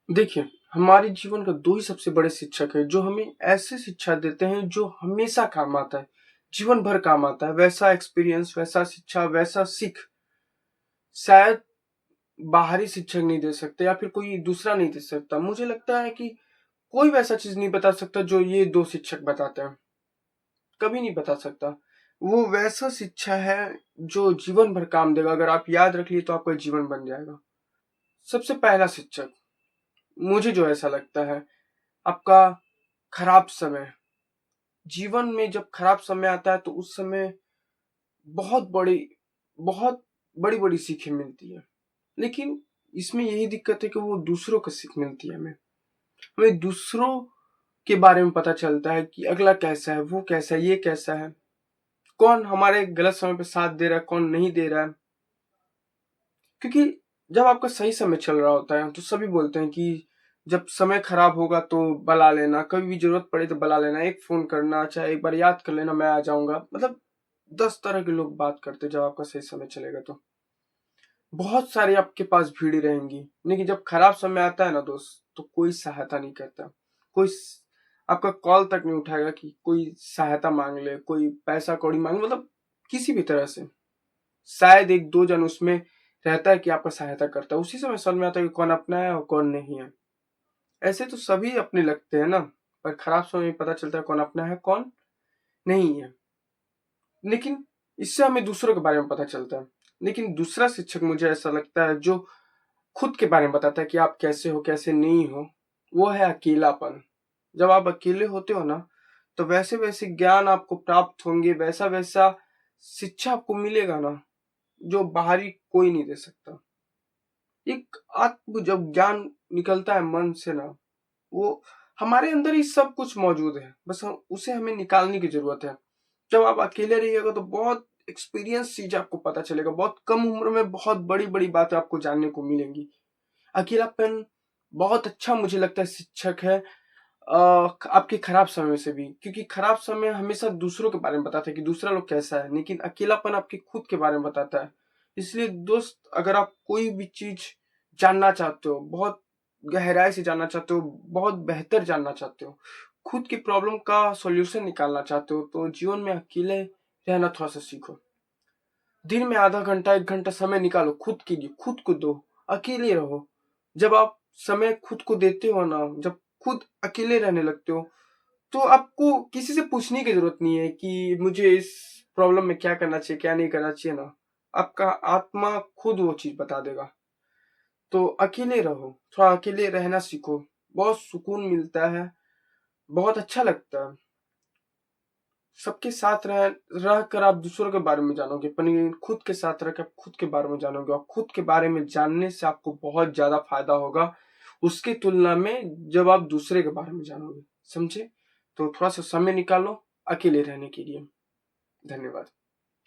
देखिए, हमारे जीवन का 2 ही सबसे बड़े शिक्षक हैं, जो हमें ऐसे शिक्षा देते हैं जो हमेशा काम आता है, जीवन भर काम आता है। वैसा एक्सपीरियंस, वैसा शिक्षा, वैसा सीख शायद बाहरी शिक्षक नहीं दे सकते या फिर कोई दूसरा नहीं दे सकता। मुझे लगता है कि कोई वैसा चीज़ नहीं बता सकता जो ये 2 शिक्षक बताते हैं, कभी नहीं बता सकता। वो वैसा शिक्षा है जो जीवन भर काम देगा। अगर आप याद रख लिए तो आपका जीवन बन जाएगा। सबसे पहला शिक्षक, मुझे जो ऐसा लगता है, आपका खराब समय। जीवन में जब खराब समय आता है तो उस समय बहुत बड़ी बहुत बड़ी-बड़ी सीखें मिलती है। लेकिन इसमें यही दिक्कत है कि वो दूसरों को सीख मिलती है हमें। हमें दूसरों के बारे में पता चलता है कि अगला कैसा है, वो कैसा है, ये कैसा है। कौन हमारे गलत समय पे साथ दे रहा है, कौन नहीं दे रहा है। क्योंकि जब आपका सही समय चल रहा होता है तो सभी बोलते हैं कि जब समय खराब होगा तो बुला लेना, कभी भी जरूरत पड़े तो बुला लेना, एक फोन करना, चाहे एक बार याद कर लेना, मैं आ जाऊंगा। मतलब 10 तरह के लोग बात करते जब आपका सही समय चलेगा तो बहुत सारी आपके पास भीड़ रहेंगी। लेकिन जब खराब समय आता है ना दोस्त, तो कोई सहायता नहीं करता। कोई आपका कॉल तक नहीं उठाएगा कि कोई सहायता मांग ले, कोई पैसा कौड़ी मांगे, मतलब किसी भी तरह से। शायद एक दो जन उसमें रहता है कि आपका सहायता करता है। उसी समय समझ में आता है कि कौन अपना है और कौन नहीं है। ऐसे तो सभी अपने लगते हैं ना, पर खराब समय में पता चलता है कौन अपना है कौन नहीं है। लेकिन इससे हमें दूसरों के बारे में पता चलता है। लेकिन दूसरा शिक्षक मुझे ऐसा लगता है जो खुद के बारे में बताता है कि आप कैसे हो कैसे नहीं हो, वो है अकेलापन। जब आप अकेले होते हो ना, तो वैसे वैसे ज्ञान आपको प्राप्त होंगे, वैसा वैसा शिक्षा आपको मिलेगा ना, जो बाहरी कोई नहीं दे सकता। एक आत्म जब ज्ञान निकलता है मन से ना, वो हमारे अंदर ही सब कुछ मौजूद है, बस उसे हमें निकालने की जरूरत है। जब आप अकेले रहिएगा तो बहुत एक्सपीरियंस चीज आपको पता चलेगा, बहुत कम उम्र में बहुत बड़ी बड़ी बातें आपको जानने को मिलेंगी। अकेलापन बहुत अच्छा मुझे लगता है शिक्षक है, आपके खराब समय से भी। क्योंकि खराब समय हमेशा दूसरों के बारे में बताता है कि दूसरा लोग कैसा है, लेकिन अकेलापन आपके खुद के बारे में बताता है। इसलिए दोस्त, अगर आप कोई भी चीज जानना चाहते हो, बहुत गहराई से जानना चाहते हो, बहुत बेहतर जानना चाहते हो, खुद की प्रॉब्लम का सॉल्यूशन निकालना चाहते हो, तो जीवन में अकेले रहना थोड़ा सा सीखो। दिन में आधा घंटा 1 घंटा समय निकालो खुद के लिए, खुद को दो, अकेले रहो। जब आप समय खुद को देते हो ना, जब खुद अकेले रहने लगते हो, तो आपको किसी से पूछने की जरूरत नहीं है कि मुझे इस प्रॉब्लम में क्या करना चाहिए क्या नहीं करना चाहिए ना। आपका आत्मा खुद वो चीज बता देगा। तो अकेले रहो, थोड़ा अकेले रहना सीखो। बहुत सुकून मिलता है, बहुत अच्छा लगता है। सबके साथ रह कर आप दूसरों के बारे में जानोगे, पर खुद के साथ रह कर आप खुद के बारे में जानोगे, और खुद के बारे में जानने से आपको बहुत ज्यादा फायदा होगा उसकी तुलना में जब आप दूसरे के बारे में जानोगे। समझे? तो थोड़ा सा समय निकालो अकेले रहने के लिए। धन्यवाद।